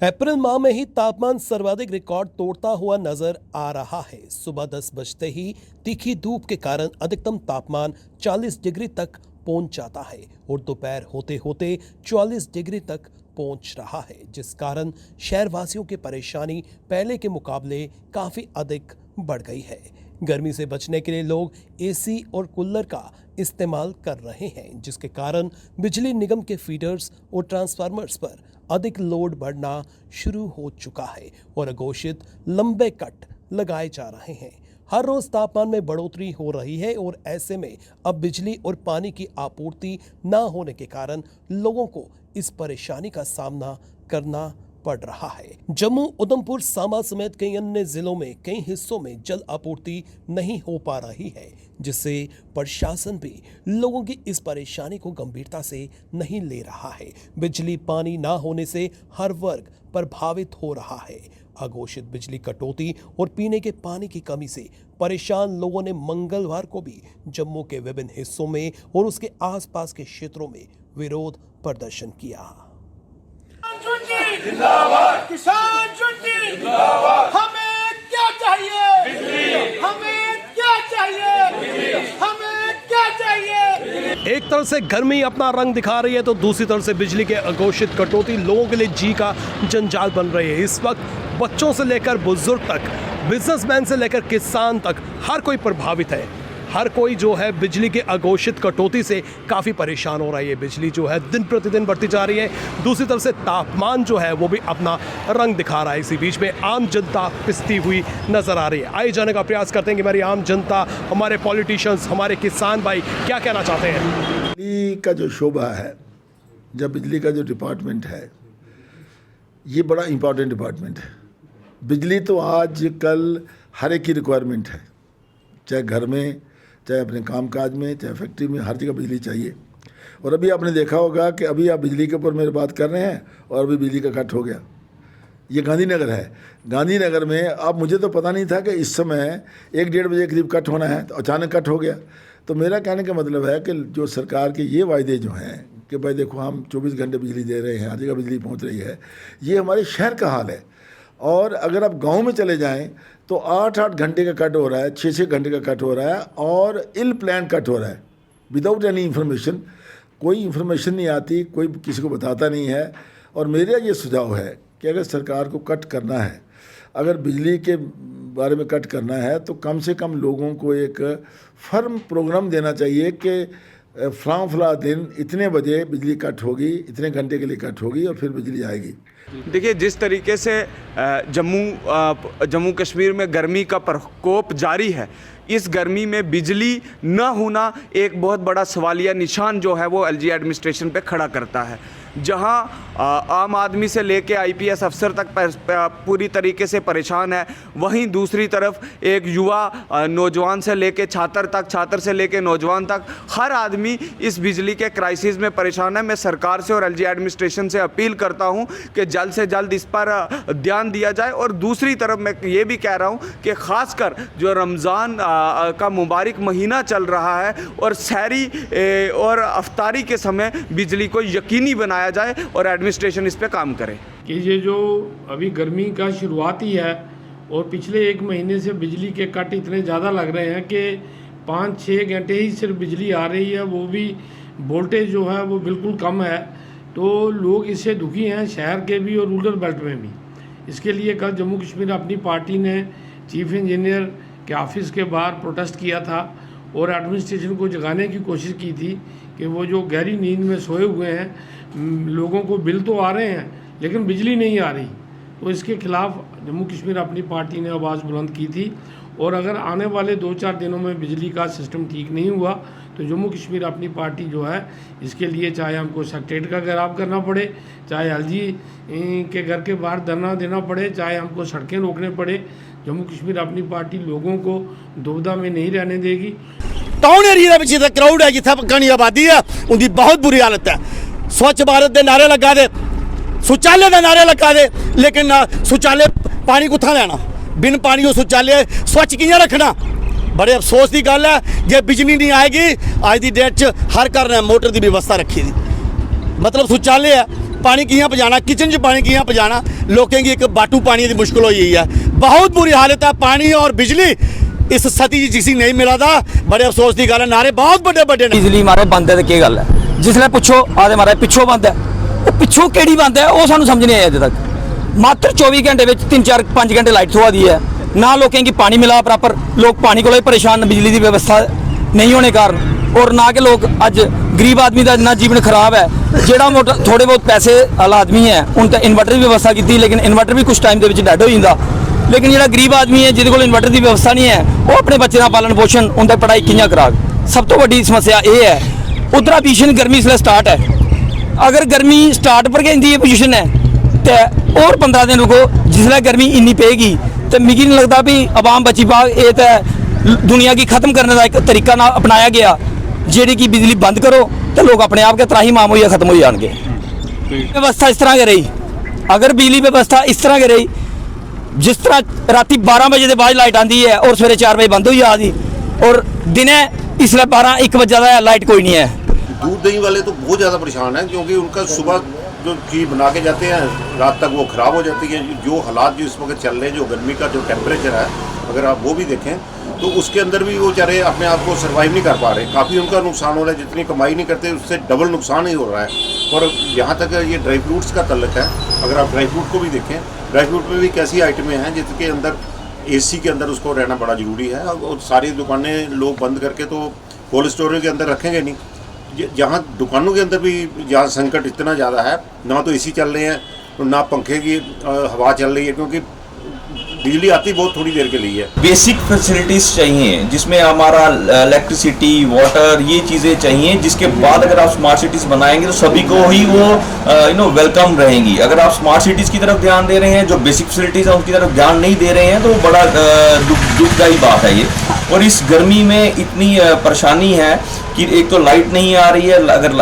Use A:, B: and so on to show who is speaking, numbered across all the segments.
A: अप्रैल माह में ही तापमान सर्वाधिक रिकॉर्ड तोड़ता हुआ नजर आ रहा है। सुबह 10 बजते ही तीखी धूप के कारण अधिकतम तापमान 40 डिग्री तक पहुंच जाता है और दोपहर होते होते 44 डिग्री तक पहुंच रहा है, जिस कारण शहरवासियों की परेशानी पहले के मुकाबले काफी अधिक बढ़ गई है। गर्मी से बचने के लिए लोग एसी और कूलर का इस्तेमाल कर रहे हैं, जिसके कारण बिजली निगम के फीडर्स और ट्रांसफार्मर्स पर अधिक लोड बढ़ना शुरू हो चुका है और अघोषित लंबे कट लगाए जा रहे हैं। हर रोज तापमान में बढ़ोतरी हो रही है और ऐसे में अब बिजली और पानी की आपूर्ति न होने के कारण लोगों को इस परेशानी का सामना करना पड़ रहा है। जम्मू, उधमपुर, सांबा समेत कई अन्य जिलों में कई हिस्सों में जल आपूर्ति नहीं हो पा रही है, जिससे प्रशासन भी लोगों की इस परेशानी को गंभीरता से नहीं ले रहा है। बिजली पानी ना होने से हर वर्ग प्रभावित हो रहा है। अघोषित बिजली कटौती और पीने के पानी की कमी से परेशान लोगों ने मंगलवार को भी जम्मू के विभिन्न हिस्सों में और उसके आसपास के क्षेत्रों में विरोध प्रदर्शन किया।
B: जिंदाबाद किसान चुनती जिंदाबाद। हमें क्या चाहिए बिजली, हमें क्या चाहिए बिजली, हमें क्या चाहिए।
A: एक तरफ से गर्मी अपना रंग दिखा रही है तो दूसरी तरफ से बिजली के अघोषित कटौती लोगों के लिए जी का जंजाल बन रही है। इस वक्त बच्चों से लेकर बुजुर्ग तक, बिजनेसमैन से लेकर किसान तक हर कोई प्रभावित है। हर कोई जो है बिजली के अघोषित कटौती से काफ़ी परेशान हो रही है। बिजली जो है दिन प्रतिदिन बढ़ती जा रही है। दूसरी तरफ से तापमान जो है वो भी अपना रंग दिखा रहा है। इसी बीच में आम जनता पिसती हुई नजर आ रही है। आइए जाने का प्रयास करते हैं कि हमारी आम जनता, हमारे पॉलिटिशियंस, हमारे किसान भाई क्या कहना चाहते हैं।
C: बिजली का जो शोबा है, जब बिजली का जो डिपार्टमेंट है, ये बड़ा इम्पोर्टेंट डिपार्टमेंट है। बिजली तो आज कल हर एक की रिक्वायरमेंट है, चाहे घर में, चाहे अपने कामकाज में, चाहे फैक्ट्री में, हर जगह बिजली चाहिए। और अभी आपने देखा होगा कि अभी आप बिजली के ऊपर मेरे बात कर रहे हैं और अभी बिजली का कट हो गया। ये गांधीनगर है। गांधीनगर में अब मुझे तो पता नहीं था कि इस समय 1-1:30 बजे करीब कट होना है, तो अचानक कट हो गया। तो मेरा कहने का मतलब है कि जो सरकार के ये वायदे जो हैं कि भाई देखो हम 24 घंटे बिजली दे रहे हैं, हर जगह बिजली पहुँच रही है, ये हमारे शहर का हाल है। और अगर आप गांव में चले जाएं तो 8-8 घंटे का कट हो रहा है, 6-6 घंटे का कट हो रहा है और इल प्लान कट हो रहा है, विदाउट एनी इन्फॉर्मेशन। कोई इन्फॉर्मेशन नहीं आती, कोई किसी को बताता नहीं है। और मेरा ये सुझाव है कि अगर सरकार को कट करना है, अगर बिजली के बारे में कट करना है, तो कम से कम लोगों को एक फर्म प्रोग्राम देना चाहिए कि फला दिन इतने बजे बिजली कट होगी, इतने घंटे के लिए कट होगी और फिर बिजली आएगी।
D: देखिए, जिस तरीके से जम्मू कश्मीर में गर्मी का प्रकोप जारी है, इस गर्मी में बिजली न होना एक बहुत बड़ा सवालिया निशान जो है वो एलजी एडमिनिस्ट्रेशन पे खड़ा करता है। जहां आम आदमी से लेके आईपीएस अफसर तक पूरी तरीके से परेशान है, वहीं दूसरी तरफ एक युवा नौजवान से लेके छात्र तक, छात्र से लेके नौजवान तक, हर आदमी इस बिजली के क्राइसिस में परेशान है। मैं सरकार से और एलजी एडमिनिस्ट्रेशन से अपील करता हूं कि जल्द से जल्द इस पर ध्यान दिया जाए। और दूसरी तरफ मैं ये भी कह रहा हूं कि ख़ासकर जो रमज़ान का मुबारक महीना चल रहा है और सहरी और अफ्तारी के समय बिजली को यकीनी बनाया जाए और एडमिनिस्ट्रेशन इस पे काम करे
E: कि ये जो अभी गर्मी का शुरुआत ही है और पिछले 1 महीने से बिजली के कट इतने ज़्यादा लग रहे हैं कि 5-6 घंटे ही सिर्फ बिजली आ रही है, वो भी वोल्टेज जो है वो बिल्कुल कम है। तो लोग इससे दुखी हैं, शहर के भी और रूरल बेल्ट में भी। इसके लिए कल जम्मू कश्मीर अपनी पार्टी ने चीफ इंजीनियर के ऑफिस के बाहर प्रोटेस्ट किया था और एडमिनिस्ट्रेशन को जगाने की कोशिश की थी कि वो जो गहरी नींद में सोए हुए हैं, लोगों को बिल तो आ रहे हैं लेकिन बिजली नहीं आ रही। तो इसके खिलाफ जम्मू कश्मीर अपनी पार्टी ने आवाज़ बुलंद की थी। और अगर आने वाले 2-4 दिनों में बिजली का सिस्टम ठीक नहीं हुआ तो जम्मू कश्मीर अपनी पार्टी जो है इसके लिए चाहे हमको सेक्रेटरीट का घेराव करना पड़े, चाहे एलजी के घर के बाहर धरना देना पड़े, चाहे हमको सड़कें रोकने पड़े, जम्मू कश्मीर अपनी पार्टी लोगों को दुविधा में नहीं रहने देगी।
F: टाउन एरिया में जितना क्राउड है, जितना घनी आबादी है, उनकी बहुत बुरी हालत है। स्वच्छ भारत के नारे लगा दे, शौचालय के नारे लगा दे, लेकिन शौचालय पानी कुत्थां लैना, बिन पानी शौचालय स्वच्छ कि'यां रखना। बड़े अफसोस की गल है, जे बिजली नहीं आएगी, अज की डेट हर घर ने मोटर की व्यवस्था रखी थी, मतलब शौचालय है पानी कि'यां पजाना, किचन च पानी कि'यां पजाना, लोकें गी एक बाटू पानी दी मुश्किल होई गेई है। बहुत बुरी हालत है। पानी और बिजली इस सती जिसी नहीं मिला था, बड़े अफसोस की गल है। नारे बहुत बड़े बड़े ने।
G: बिजली मारे बंद है तो की गल है, जिसले पुछो आदे मारे पिछों बंद है, वो पिछों केड़ी बंद है वो सानू समझ नहीं आया अजे तक। मात्र 24 घंटे में 3-4-5 घंटे लाइट थोआ दी है, ना लोगों की पानी मिला प्रॉपर, लोग पानी को परेशान, बिजली की व्यवस्था नहीं होने कारण, और ना कि लोग अज गरीब आदमी का इतना जीवन खराब है। जेड़ा मोटा थोड़े बहुत पैसे वाला आदमी है उन इन्वर्टर की व्यवस्था की, लेकिन इन्वर्टर भी कुछ टाइम के डेड हो जाता। लेकिन जो गरीब आदमी है जिद को इन्वर्टर की व्यवस्था नहीं है, वो अपने बच्चे का पालन पोषण उनकी पढ़ाई कियां करा। सब तो बड़ी समस्या ये है। उधर भीषण गर्मी इसलिए स्टार्ट है, अगर गर्मी स्टार्ट पर गई पोजिशन है तो और 15 दिन रुको, जिसले गर्मी इन्नी पेगी तो मिगी नहीं लगता भी आवाम बची पाग। ये तो दुनिया की खत्म करने का एक तरीका ना अपनाया गया, जी कि बिजली बंद करो तो लोग अपने आप के त्राही माम हो खत्म हो जाएंगे। व्यवस्था इस तरह की रही, अगर बिजली व्यवस्था इस तरह की रही, जिस तरह राती 12 बजे के बाद लाइट आती है और सवेरे 4 बजे बंद हो जाती, और दिने इसलिए 12-1 बजे का लाइट कोई नहीं है।
H: दूध दही वाले तो बहुत ज़्यादा परेशान हैं, क्योंकि उनका सुबह जो चीज़ बना के जाते हैं रात तक वो ख़राब हो जाती है। जो हालात जो इस वक्त चल रहे हैं, जो गर्मी का जो टेम्परेचर है, अगर आप वो भी देखें तो उसके अंदर भी वो बेचारे अपने आप को सर्वाइव नहीं कर पा रहे। काफ़ी उनका नुकसान हो रहा है, जितनी कमाई नहीं करते उससे डबल नुकसान ही हो रहा है। और यहाँ तक ये ड्राई फ्रूट्स का तल्लक है, अगर आप ड्राई फ्रूट को भी देखें, ड्राई फ्रूट में भी कैसी आइटमें हैं जिसके अंदर AC के अंदर उसको रहना बड़ा ज़रूरी है। और सारी दुकानें लोग बंद करके तो कोल्ड स्टोरेज के अंदर रखेंगे नहीं। जहाँ दुकानों के अंदर भी जहाँ संकट इतना ज़्यादा है, ना तो AC चल रहे हैं, तो ना पंखे की हवा चल रही है, क्योंकि बिजली आती बहुत थोड़ी देर के लिए है।
I: बेसिक फैसिलिटीज़ चाहिए जिसमें हमारा इलेक्ट्रिसिटी, वाटर, ये चीज़ें चाहिए, जिसके बाद अगर आप स्मार्ट सिटीज़ बनाएंगे तो सभी को ही वो वेलकम रहेंगी। अगर आप स्मार्ट सिटीज़ की तरफ ध्यान दे रहे हैं, जो बेसिक फैसिलिटीज़ हैं उसकी तरफ ध्यान नहीं दे रहे हैं, तो बड़ा दुखदायी बात है ये। और इस गर्मी में इतनी परेशानी है कि एक तो लाइट नहीं आ रही है, अगर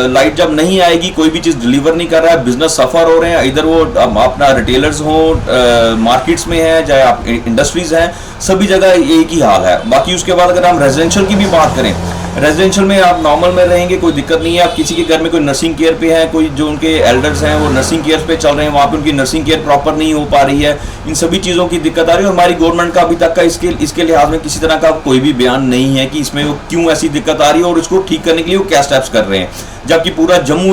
I: लाइट जब नहीं आएगी कोई भी चीज़ डिलीवर नहीं कर रहा है, बिजनेस सफ़र हो रहे हैं। इधर वो अपना रिटेलर्स हों, मार्केट्स में हैं, चाहे आप इंडस्ट्रीज़ हैं, सभी जगह एक ही हाल है। बाकी उसके बाद अगर हम रेजिडेंशियल की भी बात करें, रेजिडेंशियल में आप नॉर्मल में रहेंगे, कोई दिक्कत नहीं है। आप किसी के घर में कोई नर्सिंग केयर पे है, कोई जो उनके एल्डर्स हैं वो नर्सिंग केयर पे चल रहे हैं, वहाँ पे उनकी नर्सिंग केयर प्रॉपर नहीं हो पा रही है, इन सभी चीज़ों की दिक्कत आ रही है। हमारी गवर्नमेंट का अभी तक का इसके लिहाज में किसी तरह का कोई भी बयान नहीं है कि इसमें वो क्यों ऐसी दिक्कत आ रही है और इसको ठीक करने के लिए वो क्या स्टेप्स कर रहे हैं। जबकि पूरा जम्मू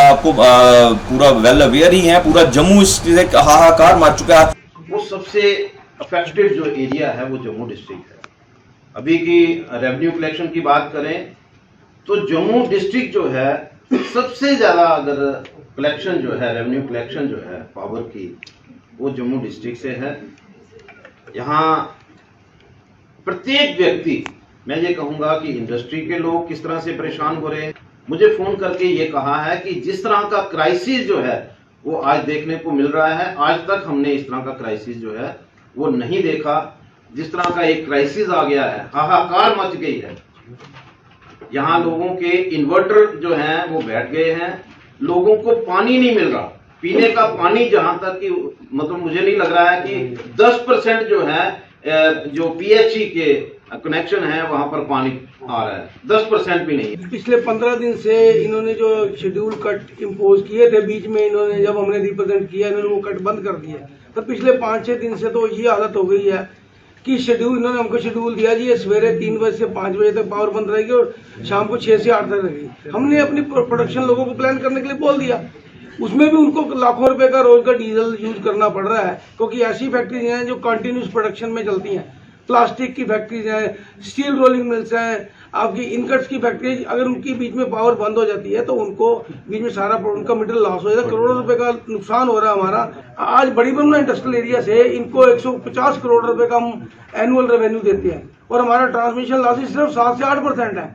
I: आपको पूरा वेल अवेयर ही है, पूरा जम्मू इससे हाहाकार मच चुका है।
J: वो सबसे अफेक्टेड जो एरिया है वो जम्मू डिस्ट्रिक्ट है। अभी की रेवेन्यू कलेक्शन की बात करें तो जम्मू डिस्ट्रिक्ट जो है सबसे ज़्यादा, अगर कलेक्शन जो है, रेवेन्यू कलेक्शन जो है पावर की, वो जम्मू डिस्ट्रिक्ट से है। यहाँ प्रत्येक व्यक्ति, मैं ये कहूँगा कि इंडस्ट्री के लोग किस तरह से परेशान हो रहे हैं। मुझे फ़ोन करके ये कहा है कि जिस तरह का क्राइसिस जो है वो आज देखने को मिल रहा है, आज तक हमने इस तरह का क्राइसिस जो है वो नहीं देखा। जिस तरह का एक क्राइसिस आ गया है, हाहाकार मच गई है। यहाँ लोगों के इन्वर्टर जो हैं वो बैठ गए हैं, लोगों को पानी नहीं मिल रहा, पीने का पानी, जहाँ तक कि मतलब मुझे नहीं लग रहा है कि 10% जो है जो PHE के कनेक्शन है वहाँ पर पानी आ रहा है, 10% भी नहीं।
K: पिछले 15 दिन से इन्होंने जो शेड्यूल कट इम्पोज किए थे, बीच में इन्होंने जब हमने रिप्रेजेंट किया इन्होंने वो कट बंद कर दिए। तो पिछले 5-6 दिन से तो ये हालत हो गई है कि शेड्यूल, इन्होंने हमको शेड्यूल दिया जी सवेरे 3 बजे से 5 बजे तक पावर बंद रहेगी और शाम को 6 से 8 तक रहेगी। हमने अपनी प्रोडक्शन लोगों को प्लान करने के लिए बोल दिया, उसमें भी उनको लाखों रुपए का रोज का डीजल यूज करना पड़ रहा है, क्योंकि ऐसी फैक्ट्रीज हैं जो कंटिन्यूस प्रोडक्शन में चलती हैं। प्लास्टिक की फैक्ट्रीज हैं, स्टील रोलिंग मिल्स हैं, आपकी इनकट्स की फैक्ट्रीज, अगर उनकी बीच में पावर बंद हो जाती है तो उनको बीच में सारा उनका मटेरियल लॉस हो जाता है, करोड़ों रुपए का नुकसान हो रहा है हमारा। आज बड़ी बमना इंडस्ट्रियल एरिया से इनको 150 करोड़ रुपए का हम एनुअल रेवेन्यू देते हैं और हमारा ट्रांसमिशन लॉसेज सिर्फ 7 से 8% है।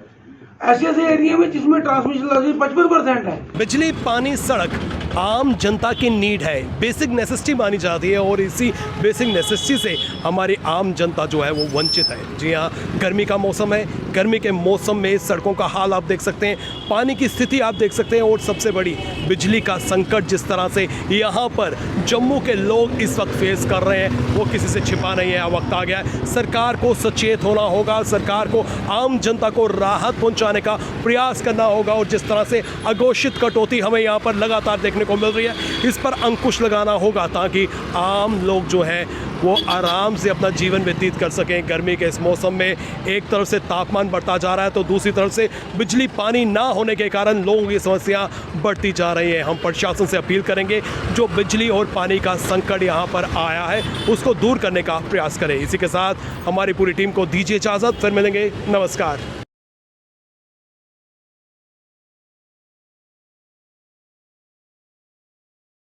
K: ऐसे एरिया में जिसमें ट्रांसमिशन लॉसेज 55% है।
A: बिजली, पानी, सड़क आम जनता की नीड है, बेसिक नेसेसिटी मानी जाती है और इसी बेसिक नेसेसिटी से हमारी आम जनता जो है वो वंचित है। जी हाँ, गर्मी का मौसम है, गर्मी के मौसम में सड़कों का हाल आप देख सकते हैं, पानी की स्थिति आप देख सकते हैं और सबसे बड़ी बिजली का संकट जिस तरह से यहाँ पर जम्मू के लोग इस वक्त फेस कर रहे हैं वो किसी से छिपा नहीं है। वक्त आ गया है, सरकार को सचेत होना होगा, सरकार को आम जनता को राहत पहुंचाने का प्रयास करना होगा और जिस तरह से अघोषित कटौती हमें यहाँ पर लगातार देखने को मिल रही है इस पर अंकुश लगाना होगा ताकि आम लोग जो हैं वो आराम से अपना जीवन व्यतीत कर सकें। गर्मी के इस मौसम में एक तरफ से तापमान बढ़ता जा रहा है तो दूसरी तरफ से बिजली पानी ना होने के कारण लोगों की समस्या बढ़ती जा रही है। हम प्रशासन से अपील करेंगे जो बिजली और पानी का संकट यहाँ पर आया है उसको दूर करने का प्रयास करें। इसी के साथ हमारी पूरी टीम को दीजिए इजाज़त, फिर मिलेंगे, नमस्कार।